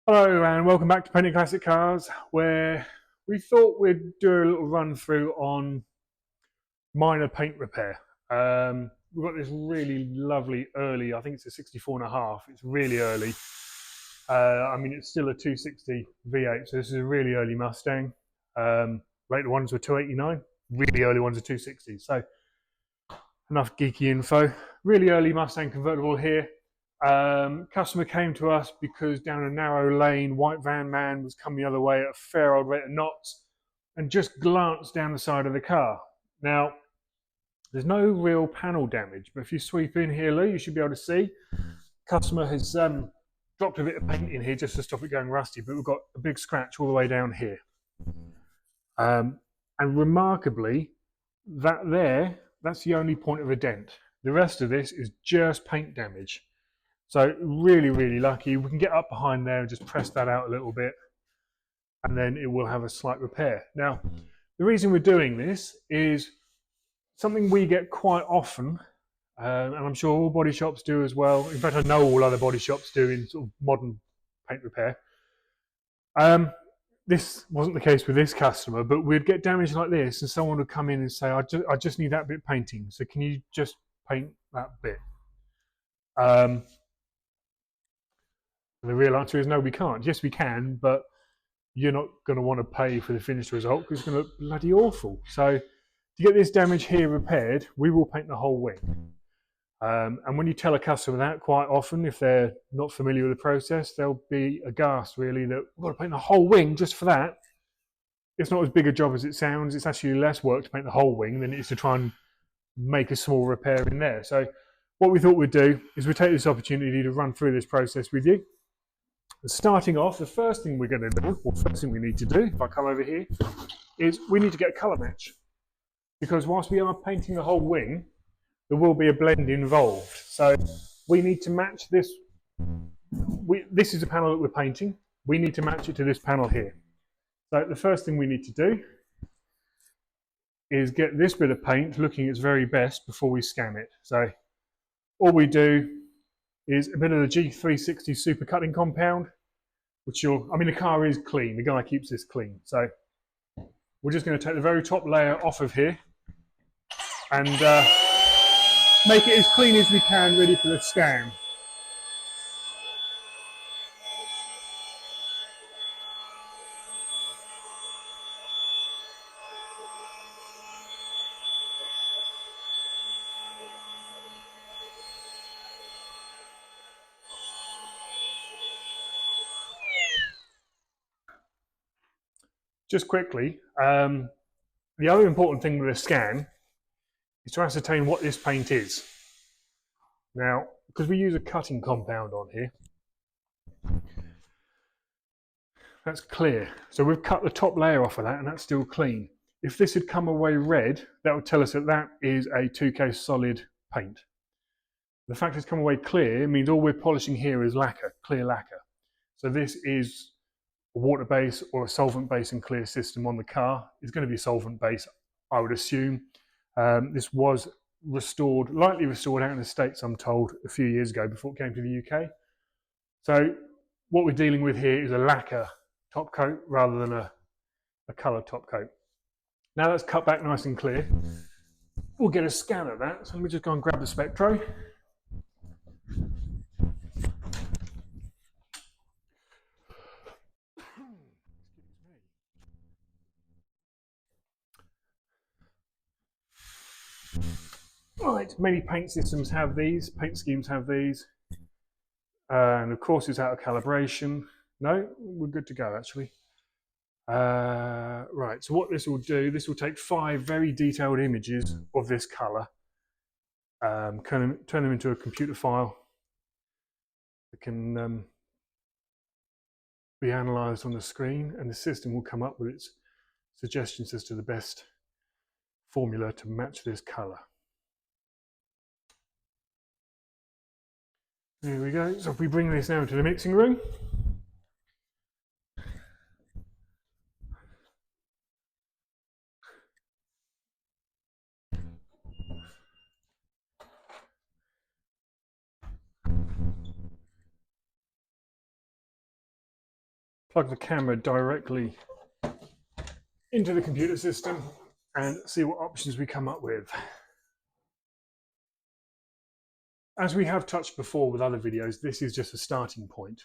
Hello and welcome back to Painting Classic Cars, where we thought we'd do a little run through on minor paint repair. We've got this really lovely early, I think it's a 64 and a half, it's really early. I mean, it's still a 260 V8, so this is a really early Mustang. Later ones were 289, really early ones are 260. So enough geeky info. Really early Mustang convertible here. Customer came to us because down a narrow lane, white van man was coming the other way at a fair old rate of knots and just glanced down the side of the car. Now, there's no real panel damage, but if you sweep in here, Lou, you should be able to see. Customer has dropped a bit of paint in here just to stop it going rusty, but we've got a big scratch all the way down here. And remarkably, that's the only point of a dent. The rest of this is just paint damage. So really, really lucky. We can get up behind there and just press that out a little bit, and then it will have a slight repair. Now, the reason we're doing this is something we get quite often, and I'm sure all body shops do as well. In fact, I know all other body shops do in sort of modern paint repair. This wasn't the case with this customer, but we'd get damage like this, and someone would come in and say, I just need that bit painting, so can you just paint that bit? And the real answer is no, we can't. Yes, we can, but you're not going to want to pay for the finished result because it's going to look bloody awful. So to get this damage here repaired, we will paint the whole wing. And when you tell a customer that, quite often, if they're not familiar with the process, they'll be aghast, really, that we've got to paint the whole wing just for that. It's not as big a job as it sounds. It's actually less work to paint the whole wing than it is to try and make a small repair in there. So what we thought we'd do is we'd take this opportunity to run through this process with you. Starting off, the first thing we're going to do, or first thing we need to do, if I come over here, is we need to get a colour match. Because whilst we are painting the whole wing, there will be a blend involved. So we need to match this. This is a panel that we're painting. We need to match it to this panel here. So the first thing we need to do is get this bit of paint looking its very best before we scan it. So all we do is a bit of the G360 super cutting compound, which the car is clean. The guy keeps this clean. So we're just going to take the very top layer off of here and make it as clean as we can, ready for the scan. Just quickly, the other important thing with a scan is to ascertain what this paint is. Now, because we use a cutting compound on here, that's clear. So we've cut the top layer off of that and that's still clean. If this had come away red, that would tell us that that is a 2K solid paint. The fact it's come away clear means all we're polishing here is lacquer, clear lacquer. So this is a water base or a solvent base and clear system on the car. It's going to be solvent base, I would assume. This was restored, lightly restored out in the States, I'm told, a few years ago before it came to the UK. So what we're dealing with here is a lacquer top coat rather than a coloured top coat. Now that's cut back nice and clear. We'll get a scan of that. So let me just go and grab the Spectro. Right, many paint systems have these, paint schemes have these. And of course it's out of calibration. No, we're good to go actually. Right, so what this will do, this will take 5 very detailed images of this colour, turn them into a computer file that can be analysed on the screen, and the system will come up with its suggestions as to the best formula to match this colour. There we go. So if we bring this now into the mixing room, plug the camera directly into the computer system and see what options we come up with. As we have touched before with other videos, this is just a starting point.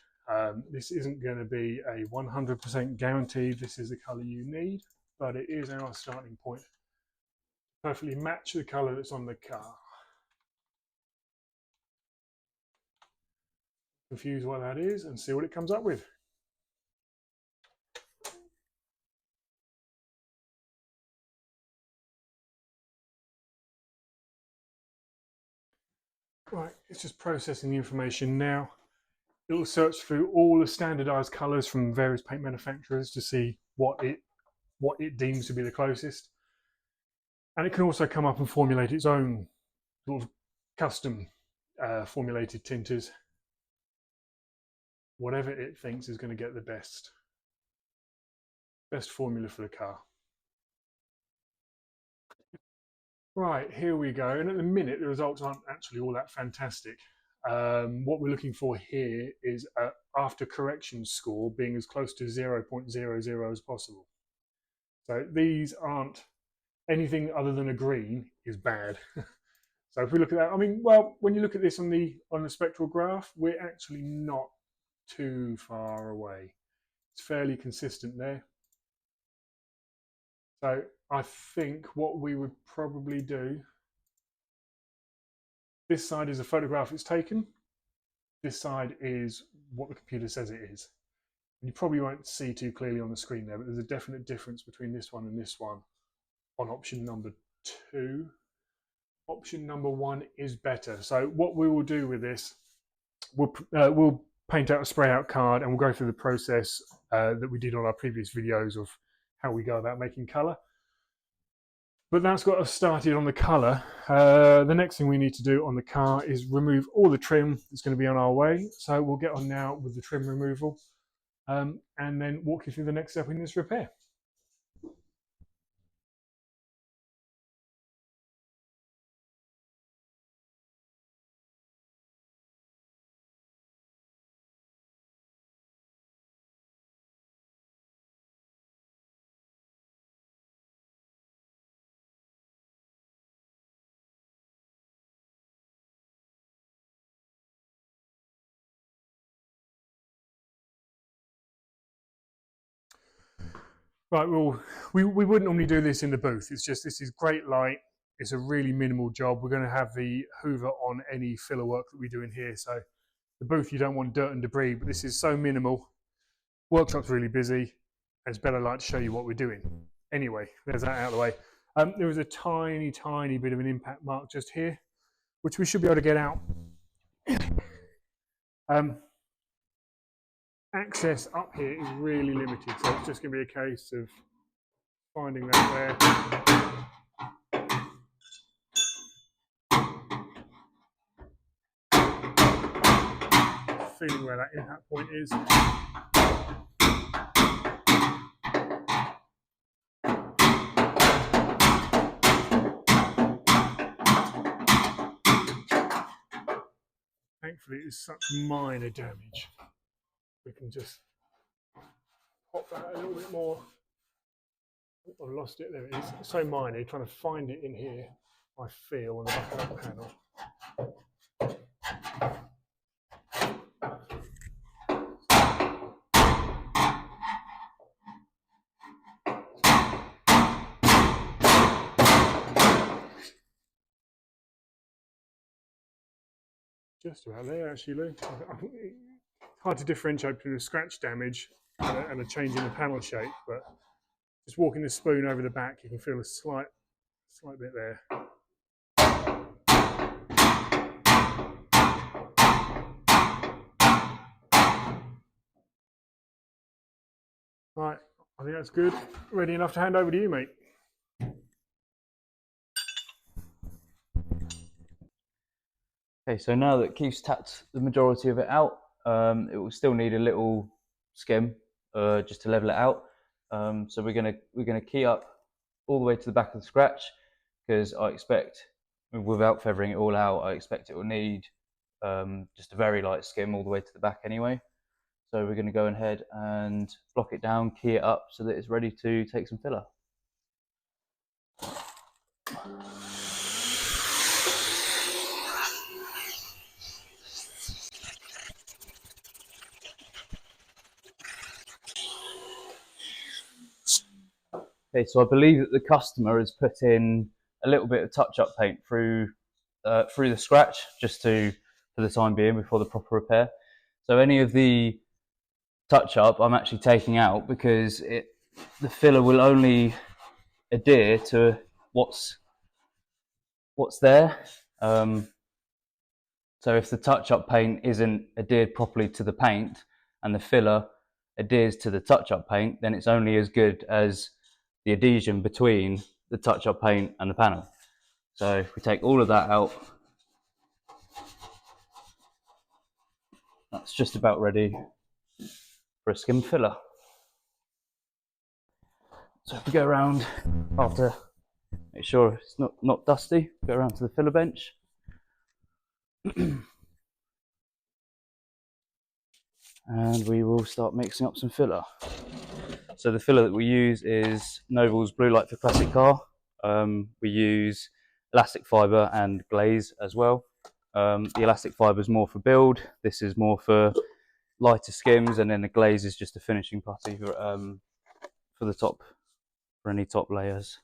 This isn't going to be a 100% guarantee this is the color you need, but it is our starting point. Perfectly match the color that's on the car. Confuse what that is and see what it comes up with. Right, it's just processing the information now. It will search through all the standardized colors from various paint manufacturers to see what it deems to be the closest. And it can also come up and formulate its own sort of custom formulated tinters, whatever it thinks is going to get the best formula for the car. Right, here we go. And at the minute, the results aren't actually all that fantastic. What we're looking for here is an after correction score being as close to 0.00 as possible. So these aren't anything other than a green is bad. So if we look at that, I mean, well, when you look at this on the spectral graph, we're actually not too far away. It's fairly consistent there. So I think what we would probably do, this side is a photograph it's taken. This side is what the computer says it is. And you probably won't see too clearly on the screen there, but there's a definite difference between this one and this one on option number 2. Option number 1 is better. So what we will do with this, we'll paint out a spray out card and we'll go through the process that we did on our previous videos of how we go about making color. But that's got us started on the color. The next thing we need to do on the car is remove all the trim that's going to be on our way. So we'll get on now with the trim removal and then walk you through the next step in this repair. Right, well, we wouldn't normally do this in the booth. It's just, this is great light. It's a really minimal job. We're going to have the hoover on any filler work that we do in here. So the booth, you don't want dirt and debris, but this is so minimal. Workshop's really busy, and it's better light to show you what we're doing. Anyway, there's that out of the way. There was a tiny, tiny bit of an impact mark just here, which we should be able to get out. Access up here is really limited, so it's just going to be a case of finding that there, feeling where that impact point is. Thankfully, it is such minor damage. We can just pop that a little bit more. Oh, I've lost it. There it is. It's so minor. You're trying to find it in here. I feel on the back of that panel. Just about there, actually, Lou. It's hard to differentiate between a scratch damage and a change in the panel shape, but just walking the spoon over the back, you can feel a slight bit there. Right, I think that's good. Ready enough to hand over to you, mate. Okay, so now that Keith's tapped the majority of it out, it will still need a little skim just to level it out. So we're gonna key up all the way to the back of the scratch, because I expect, without feathering it all out, I expect it will need just a very light skim all the way to the back anyway. So we're going to go ahead and block it down, key it up so that it's ready to take some filler. Okay, so I believe that the customer has put in a little bit of touch-up paint through the scratch, just for the time being, before the proper repair. So any of the touch-up I'm actually taking out, because the filler will only adhere to what's there. So if the touch-up paint isn't adhered properly to the paint and the filler adheres to the touch-up paint, then it's only as good as the adhesion between the touch-up paint and the panel. So if we take all of that out, that's just about ready for a skim filler. So if we go around after, make sure it's not dusty, go around to the filler bench. And we will start mixing up some filler. So the filler that we use is Noble's Blue Light for Classic Car. We use elastic fibre and glaze as well. The elastic fibre is more for build, this is more for lighter skims, and then the glaze is just a finishing putty for the top, for any top layers.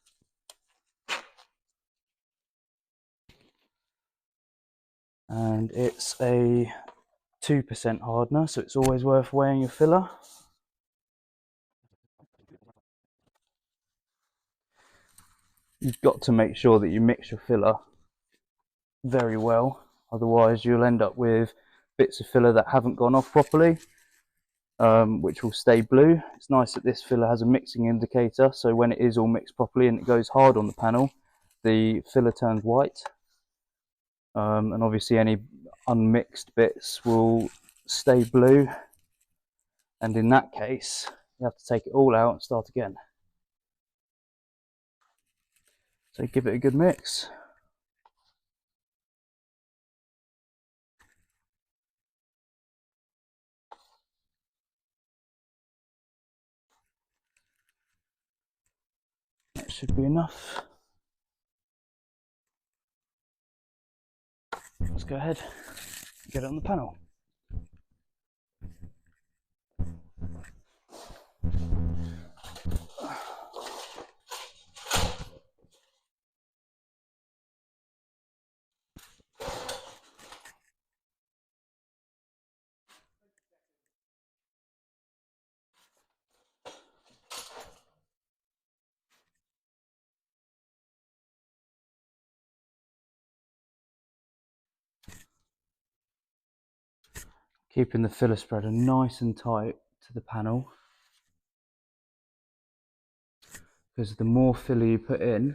And it's a 2% hardener, so it's always worth weighing your filler. You've got to make sure that you mix your filler very well, otherwise you'll end up with bits of filler that haven't gone off properly, which will stay blue. It's nice that this filler has a mixing indicator, so when it is all mixed properly and it goes hard on the panel, the filler turns white. And obviously any unmixed bits will stay blue, and in that case you have to take it all out and start again. So give it a good mix. That should be enough. Let's go ahead and get it on the panel. Keeping the filler spreader nice and tight to the panel, because the more filler you put in,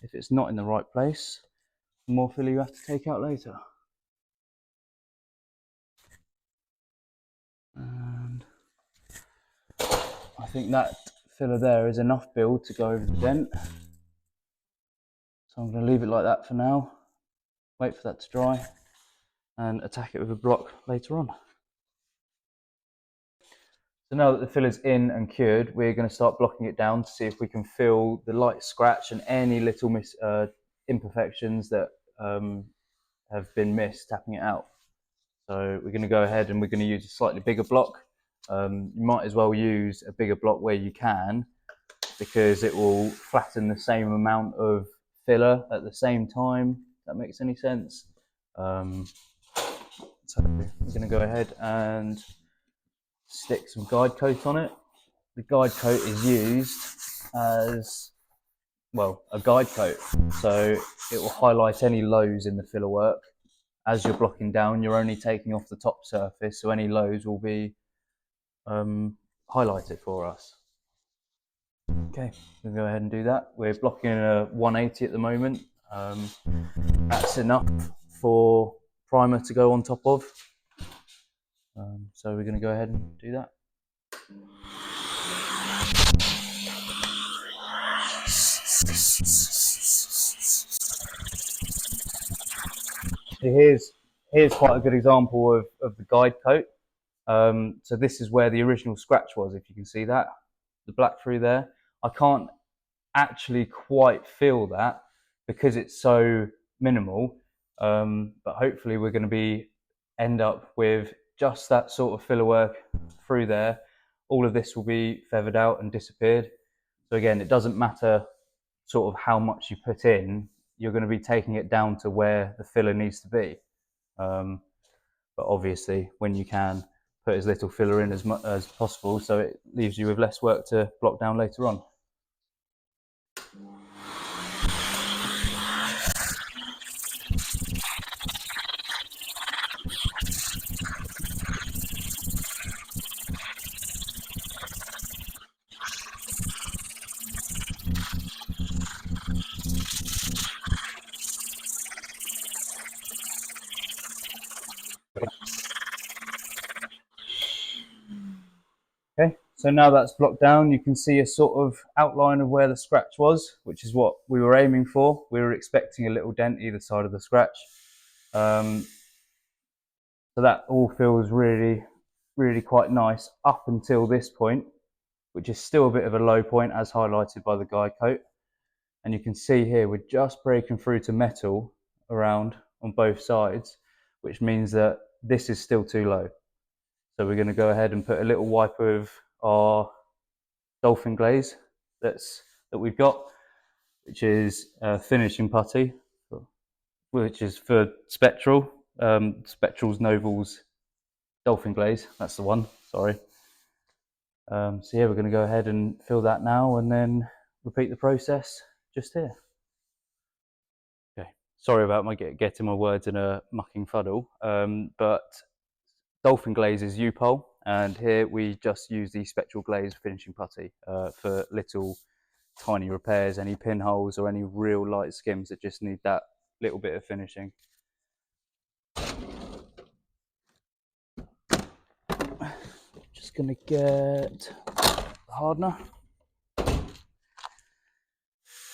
if it's not in the right place, the more filler you have to take out later. And I think that filler there is enough build to go over the dent, so I'm going to leave it like that for now, wait for that to dry and attack it with a block later on. So now that the filler's in and cured, we're going to start blocking it down to see if we can feel the light scratch and any little imperfections that have been missed tapping it out. So we're going to go ahead and we're going to use a slightly bigger block. You might as well use a bigger block where you can, because it will flatten the same amount of filler at the same time, if that makes any sense. So we're going to go ahead and stick some guide coat on it. The guide coat is used as, well, a guide coat, so it will highlight any lows in the filler work. As you're blocking down, you're only taking off the top surface, so any lows will be highlighted for us. Okay, we'll go ahead and do that. We're blocking a 180 at the moment. That's enough for primer to go on top of. So we're going to go ahead and do that. So here's quite a good example of the guide coat. So this is where the original scratch was, if you can see that, the black through there. I can't actually quite feel that because it's so minimal, but hopefully we're going to end up with just that sort of filler work through there. All of this will be feathered out and disappeared. So again, it doesn't matter sort of how much you put in, you're going to be taking it down to where the filler needs to be. But obviously, when you can, put as little filler in as possible, so it leaves you with less work to block down later on. Okay, so now that's blocked down, you can see a sort of outline of where the scratch was, which is what we were aiming for. We were expecting a little dent either side of the scratch. So that all feels really, really quite nice up until this point, which is still a bit of a low point as highlighted by the guide coat. And you can see here we're just breaking through to metal around on both sides, which means that this is still too low. So we're going to go ahead and put a little wipe of our dolphin glaze that we've got, which is finishing putty, which is for Spectral. Spectral's Novel's dolphin glaze, that's the one, sorry. So yeah, we're going to go ahead and fill that now and then repeat the process just here. Okay, sorry about my getting my words in a mucking fuddle, but dolphin glaze is U-Pole, and here we just use the Spectral Glaze finishing putty for little tiny repairs, any pinholes or any real light skims that just need that little bit of finishing. Just going to get the hardener.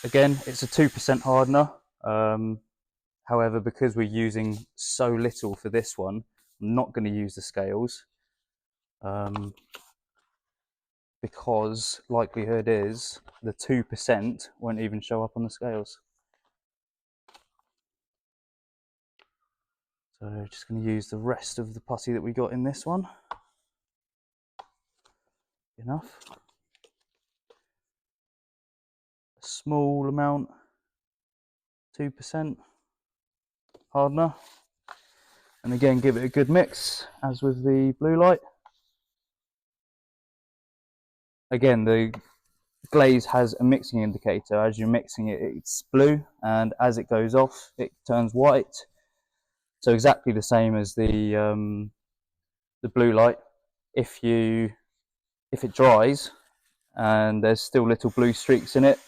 Again, it's a 2% hardener. However, because we're using so little for this one, I'm not going to use the scales because likelihood is the 2% won't even show up on the scales. So just going to use the rest of the putty that we got in this one. Enough. A small amount, 2% hardener. And again, give it a good mix, as with the blue light. Again, the glaze has a mixing indicator. As you're mixing it, it's blue, and as it goes off, it turns white. So exactly the same as the blue light. If it dries and there's still little blue streaks in it,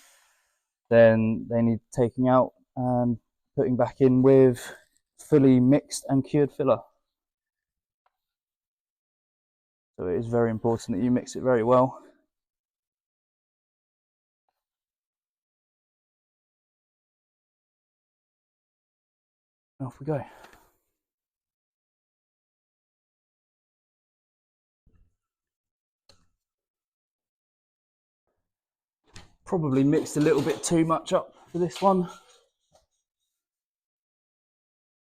then they need taking out and putting back in with fully mixed and cured filler. So it is very important that you mix it very well. And off we go. Probably mixed a little bit too much up for this one.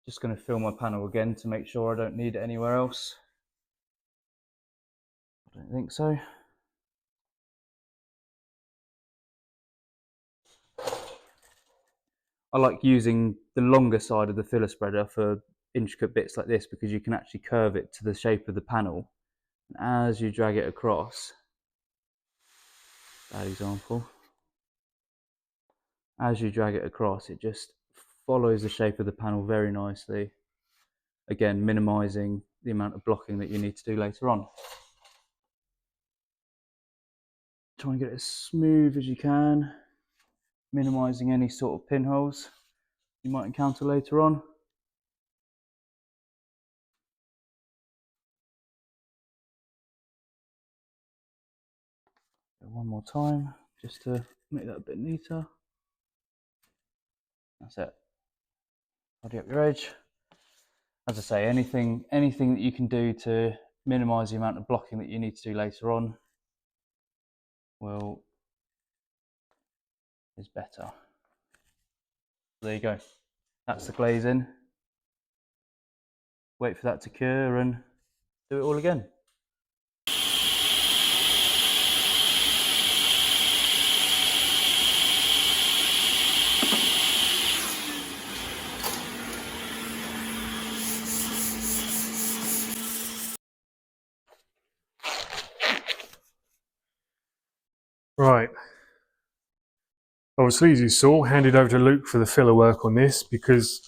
Just going to fill my panel again to make sure I don't need it anywhere else. I don't think so. I like using the longer side of the filler spreader for intricate bits like this because you can actually curve it to the shape of the panel. And as you drag it across, bad example, as you drag it across, it just follows the shape of the panel very nicely. Again, minimizing the amount of blocking that you need to do later on. Try and get it as smooth as you can, minimizing any sort of pinholes you might encounter later on. One more time, just to make that a bit neater. That's it. Tidy up your edge. As I say, anything that you can do to minimise the amount of blocking that you need to do later on, is better. There you go. That's the glazing. Wait for that to cure and do it all again. Right. Obviously, as you saw, handed over to Luke for the filler work on this because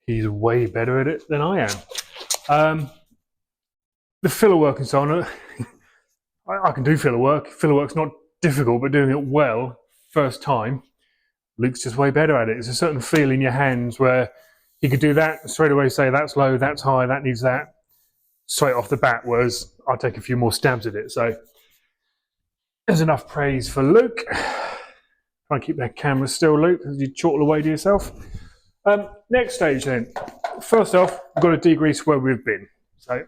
he's way better at it than I am. The filler work and so on, I can do filler work. Filler work's not difficult, but doing it well, first time, Luke's just way better at it. There's a certain feel in your hands where he could do that, straight away say that's low, that's high, that needs that, straight off the bat, whereas I'll take a few more stabs at it. So there's enough praise for Luke. Try and keep that camera still, Luke, as you chortle away to yourself. Next stage then. First off, we've got to degrease where we've been. So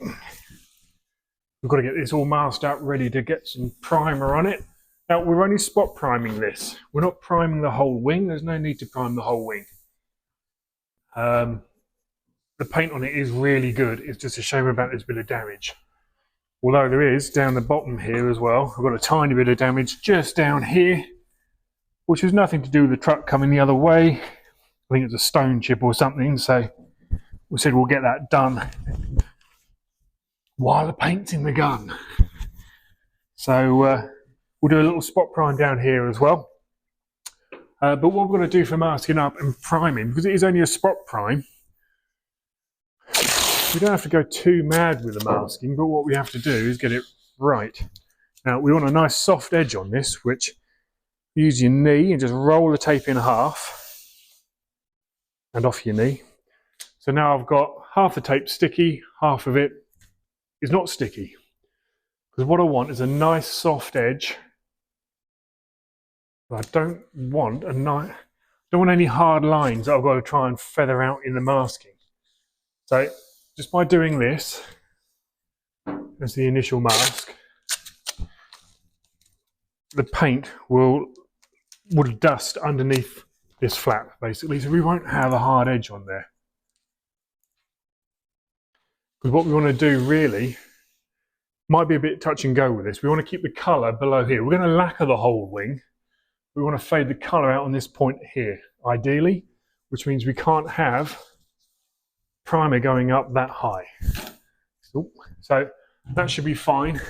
we've got to get this all masked up, ready to get some primer on it. Now, we're only spot priming this. We're not priming the whole wing. There's no need to prime the whole wing. The paint on it is really good. It's just a shame about this bit of damage. Although there is, down the bottom here as well, I've got a tiny bit of damage just down here, which has nothing to do with the truck coming the other way. I think it's a stone chip or something, so we said we'll get that done while the paint's in the gun. So we'll do a little spot prime down here as well. But what we're going to do for masking up and priming, because it is only a spot prime, we don't have to go too mad with the masking, but what we have to do is get it right. Now, we want a nice soft edge on this, which use your knee and just roll the tape in half and off your knee. So now I've got half the tape sticky, half of it is not sticky. Because what I want is a nice soft edge. But I don't want any hard lines that I've got to try and feather out in the masking. So just by doing this as the initial mask, the paint will dust underneath this flap basically, so we won't have a hard edge on there. Because what we want to do really might be a bit touch and go with this. We want to keep the colour below here. We're going to lacquer the whole wing. We want to fade the colour out on this point here, ideally, which means we can't have primer going up that high. So that should be fine.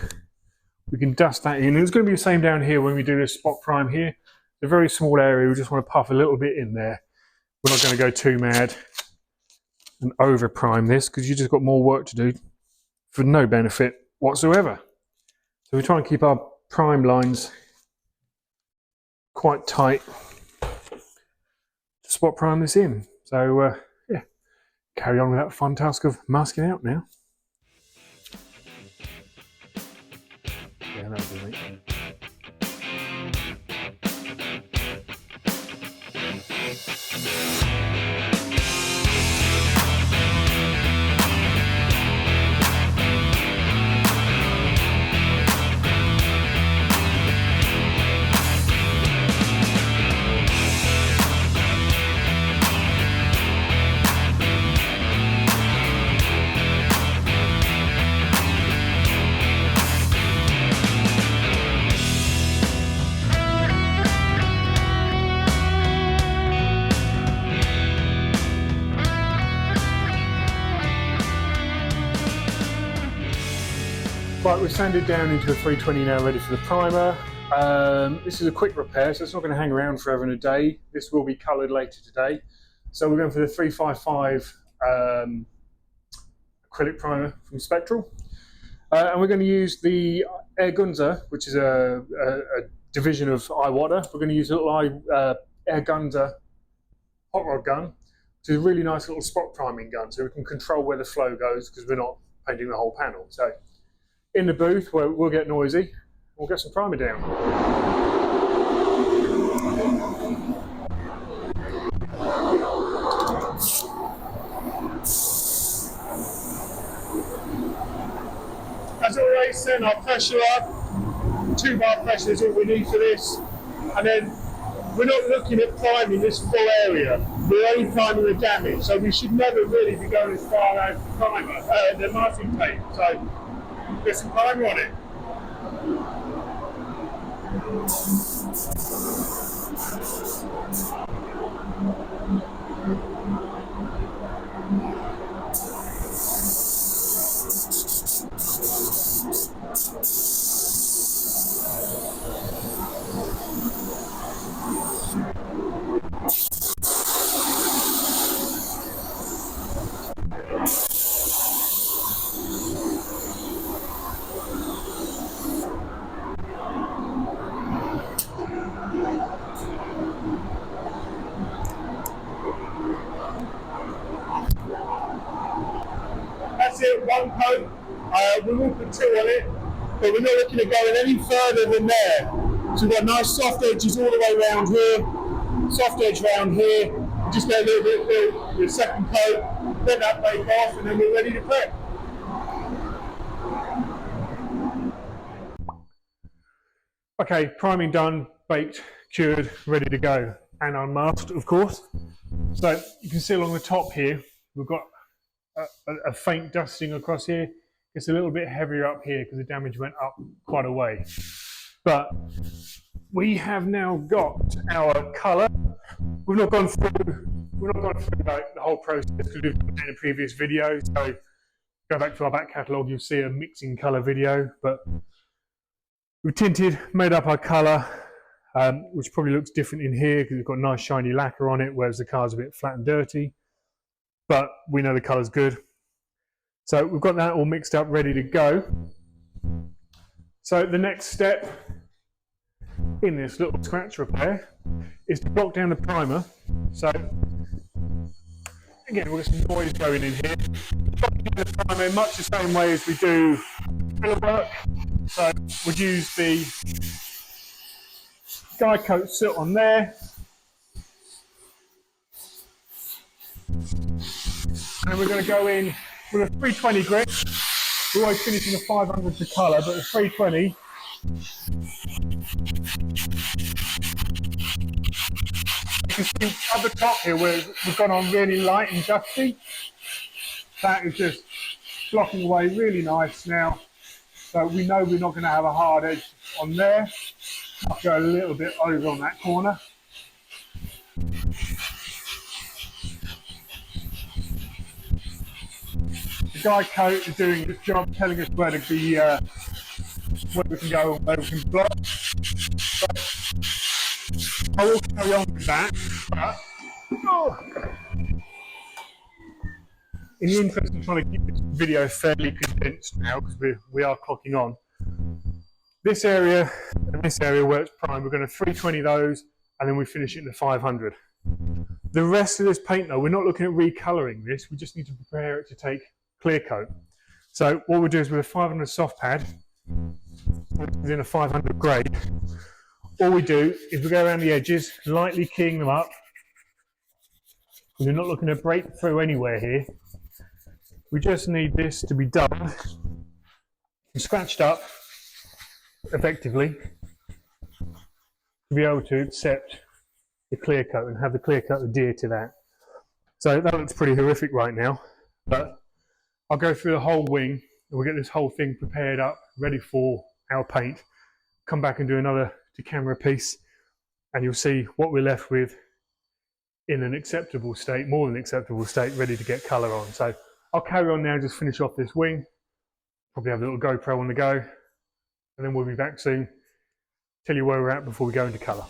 We can dust that in. It's going to be the same down here when we do this spot prime here. It's a very small area. We just want to puff a little bit in there. We're not going to go too mad and over prime this because you just got more work to do for no benefit whatsoever. So we try and keep our prime lines quite tight to spot prime this in. So yeah, carry on with that fun task of masking out now. Yeah, that'll do, mate. Right, we've sanded down into a 320 now, ready for the primer. This is a quick repair, so it's not going to hang around forever and a day. This will be coloured later today. So we're going for the 355 acrylic primer from Spectral. And we're going to use the Air Gunzer, which is a division of iWater. We're going to use a little Air Gunzer hot rod gun, which is a really nice little spot priming gun, so we can control where the flow goes because we're not painting the whole panel. So in the booth, where we'll get noisy, we'll get some primer down. Okay, setting our pressure up. 2 bar pressure is all we need for this. And then we're not looking at priming this full area. We're only priming the damage, so we should never really be going as far as the masking tape. So get some primer on it. That's it, 1 coat. We will put 2 on it, but we're not looking at going any further than there. So we've got nice soft edges all the way around here, soft edge around here. Just go a little bit with the second coat, let that bake off, and then we're ready to prep. Okay, priming done, baked, cured, ready to go, and unmasked, of course. So you can see along the top here, we've got a faint dusting across here. It's a little bit heavier up here because the damage went up quite a way. But we have now got our colour. We've not gone through like, the whole process because we've done it in a previous video. So go back to our back catalogue, you'll see a mixing colour video. But we've tinted, made up our colour, which probably looks different in here because we've got nice shiny lacquer on it, whereas the car's a bit flat and dirty. But we know the colour's good. So we've got that all mixed up, ready to go. So the next step in this little scratch repair is to block down the primer. So again, we've got some noise going in here. Blocking down the primer in much the same way as we do filler work. So we'd use the guide coat soot on there. And we're going to go in with a 320 grit. We're always finishing a 500 to colour, but the 320. You can see at the top here where we've gone on really light and dusty. That is just blocking away really nice now. So we know we're not going to have a hard edge on there. I'll go a little bit over on that corner. The guide coat is doing its job, telling us where to be, where we can go and where we can block. But I will carry on with that. In the interest of trying to keep this video fairly condensed now, because we are clocking on. This area and this area where it's prime, we're going to 320 those, and then we finish it in the 500. The rest of this paint, though, we're not looking at recolouring this. We just need to prepare it to take clear coat. So what we'll do is with a 500 soft pad, which is in a 500 grade, all we do is we go around the edges, lightly keying them up. We're not looking to break through anywhere here. We just need this to be done and scratched up effectively to be able to accept the clear coat and have the clear coat adhere to that. So that looks pretty horrific right now, but I'll go through the whole wing and we'll get this whole thing prepared up, ready for our paint, come back and do another to camera piece, and you'll see what we're left with in an acceptable state, more than acceptable state, ready to get colour on. So I'll carry on now, just finish off this wing, probably have a little GoPro on the go, and then we'll be back soon, tell you where we're at before we go into colour.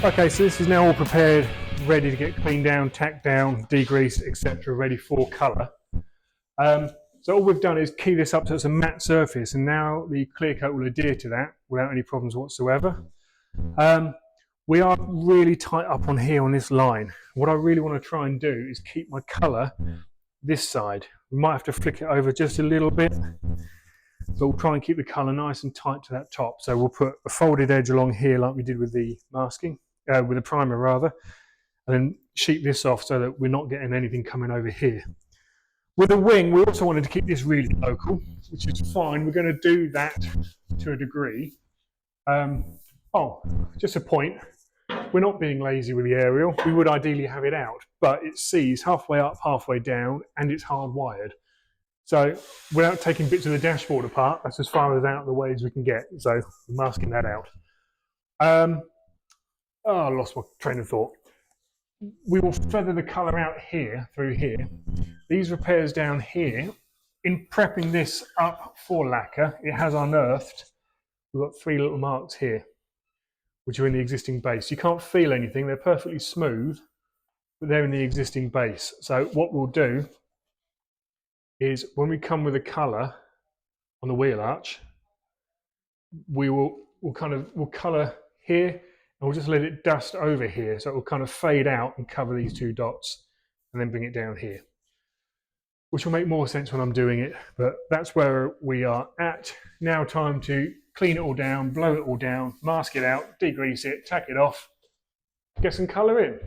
Okay, so this is now all prepared, ready to get cleaned down, tacked down, degreased, etc., ready for colour. So all we've done is key this up so it's a matte surface, and now the clear coat will adhere to that without any problems whatsoever. We are really tight up on here on this line. What I really want to try and do is keep my colour this side. We might have to flick it over just a little bit, but we'll try and keep the colour nice and tight to that top. So we'll put a folded edge along here like we did with the masking, with the primer rather, and then sheet this off so that we're not getting anything coming over here. With the wing, we also wanted to keep this really local, which is fine. We're going to do that to a degree. Just a point. We're not being lazy with the aerial. We would ideally have it out, but it sees halfway up, halfway down, and it's hardwired. So without taking bits of the dashboard apart, that's as far as out of the way as we can get. So we're masking that out. I lost my train of thought. We will feather the colour out here, through here. These repairs down here, in prepping this up for lacquer, it has unearthed, we've got 3 little marks here, which are in the existing base. You can't feel anything, they're perfectly smooth, but they're in the existing base. So what we'll do is when we come with a colour on the wheel arch, we'll colour here, and we'll just let it dust over here, so it will kind of fade out and cover these 2 dots, and then bring it down here, which will make more sense when I'm doing it, but that's where we are at. Now time to clean it all down, blow it all down, mask it out, degrease it, tack it off, get some colour in.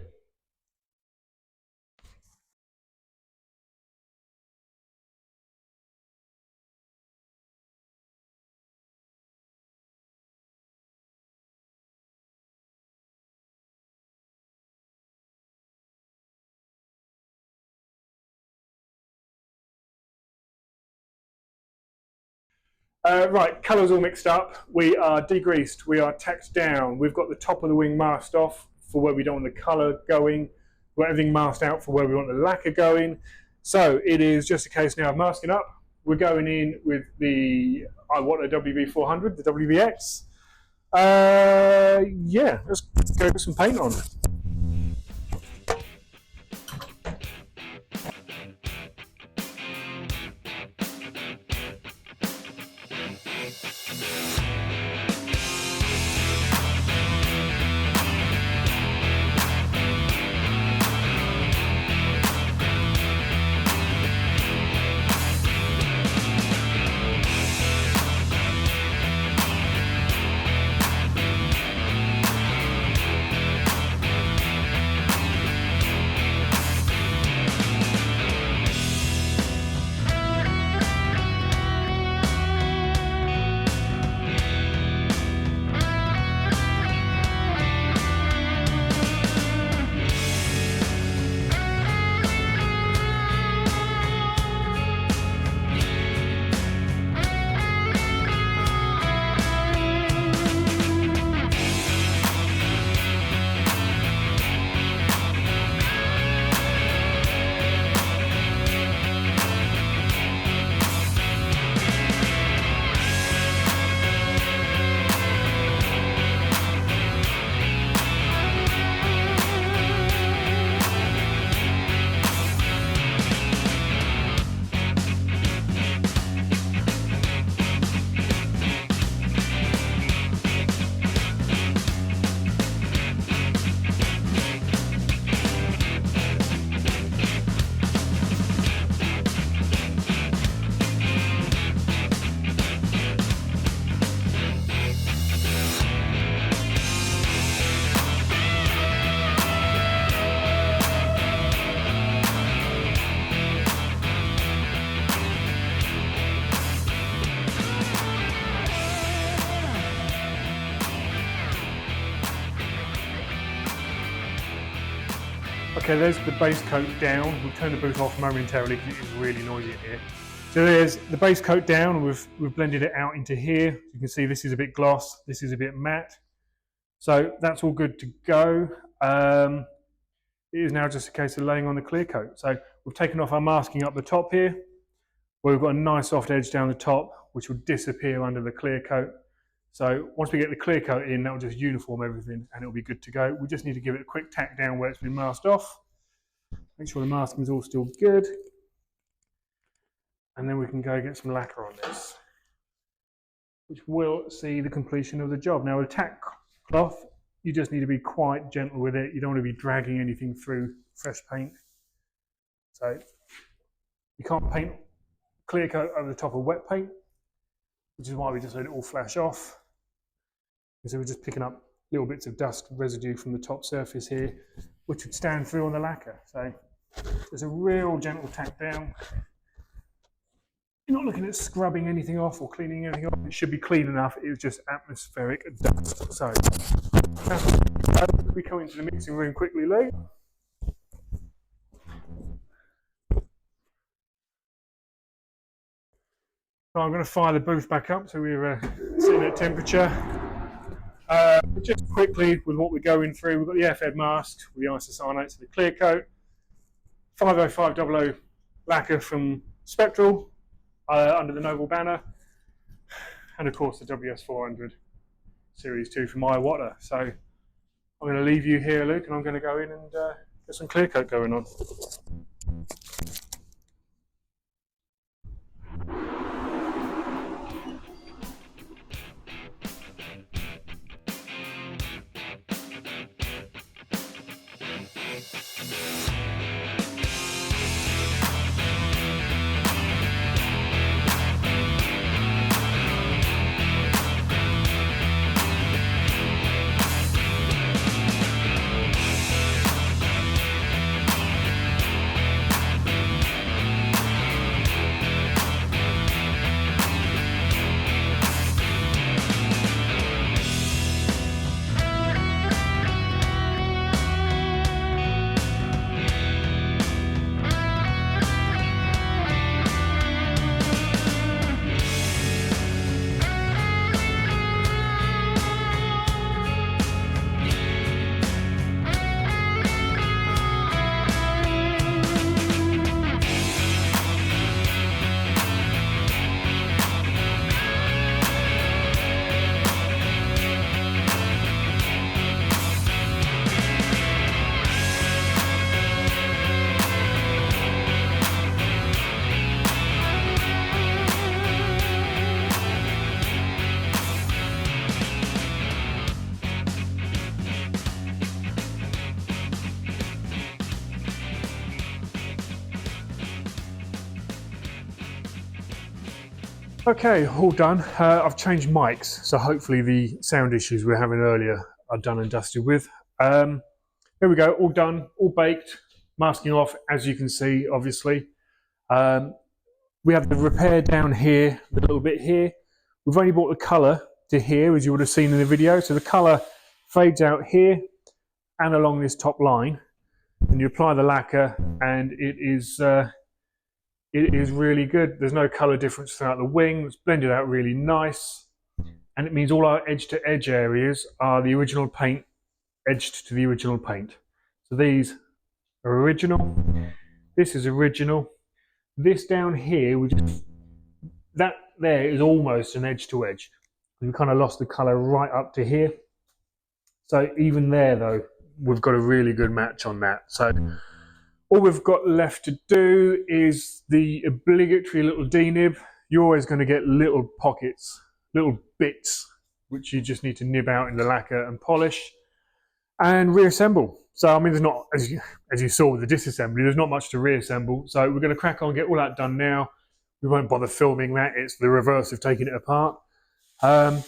Right, colours all mixed up. We are degreased, we are tacked down. We've got the top of the wing masked off for where we don't want the colour going. We've got everything masked out for where we want the lacquer going. So it is just a case now of masking up. We're going in with the, I want a WB400, the WBX. Yeah, let's go put some paint on. Okay, there's the base coat down. We'll turn the booth off momentarily because it is really noisy in here. So there's the base coat down. We've blended it out into here. You can see this is a bit gloss, this is a bit matte. So that's all good to go. It is now just a case of laying on the clear coat. So we've taken off our masking up the top here, where we've got a nice soft edge down the top, which will disappear under the clear coat. So once we get the clear coat in, that'll just uniform everything and it'll be good to go. We just need to give it a quick tack down where it's been masked off. Make sure the masking is all still good. And then we can go get some lacquer on this, which will see the completion of the job. Now with a tack cloth, you just need to be quite gentle with it. You don't want to be dragging anything through fresh paint. So you can't paint clear coat over the top of wet paint, which is why we just let it all flash off. And so we're just picking up little bits of dust residue from the top surface here, which would stand through on the lacquer. So there's a real gentle tack down. You're not looking at scrubbing anything off or cleaning anything off. It should be clean enough. It's just atmospheric dust. So we come into the mixing room quickly, Lou. So I'm going to fire the booth back up so we're sitting at temperature. Just quickly with what we're going through, we've got the air-fed mask with the isocyanates and the clear coat, 50500 lacquer from Spectral under the Noble banner, and of course the WS400 Series 2 from Iwata. So I'm going to leave you here, Luke, and I'm going to go in and get some clear coat going on. Okay, all done. I've changed mics, so hopefully the sound issues we were having earlier are done and dusted with. There we go, all done, all baked, masking off, as you can see, obviously. We have the repair down here, a little bit here. We've only brought the colour to here, as you would have seen in the video. So the colour fades out here and along this top line. And you apply the lacquer, and it is really good. There's no colour difference throughout the wing. It's blended out really nice. And it means all our edge-to-edge areas are the original paint, edged to the original paint. So these are original. This is original. This down here, that there is almost an edge-to-edge. We kind of lost the colour right up to here. So even there, though, we've got a really good match on that. So all we've got left to do is the obligatory little D-nib. You're always going to get little pockets, little bits, which you just need to nib out in the lacquer and polish and reassemble. So, I mean, there's not, as you saw with the disassembly, there's not much to reassemble. So we're going to crack on, get all that done now. We won't bother filming that. It's the reverse of taking it apart. But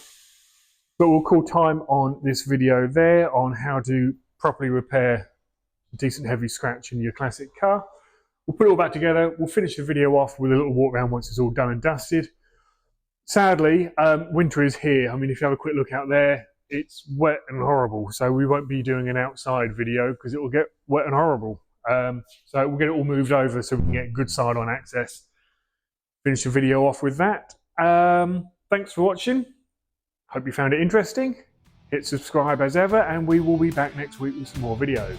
we'll call time on this video there on how to properly repair a decent heavy scratch in your classic car. We'll put it all back together. We'll finish the video off with a little walk around once it's all done and dusted. Sadly, winter is here. I mean, if you have a quick look out there, it's wet and horrible. So we won't be doing an outside video because it will get wet and horrible. So we'll get it all moved over so we can get good side on access. Finish the video off with that. Thanks for watching. Hope you found it interesting. Hit subscribe as ever, and we will be back next week with some more videos.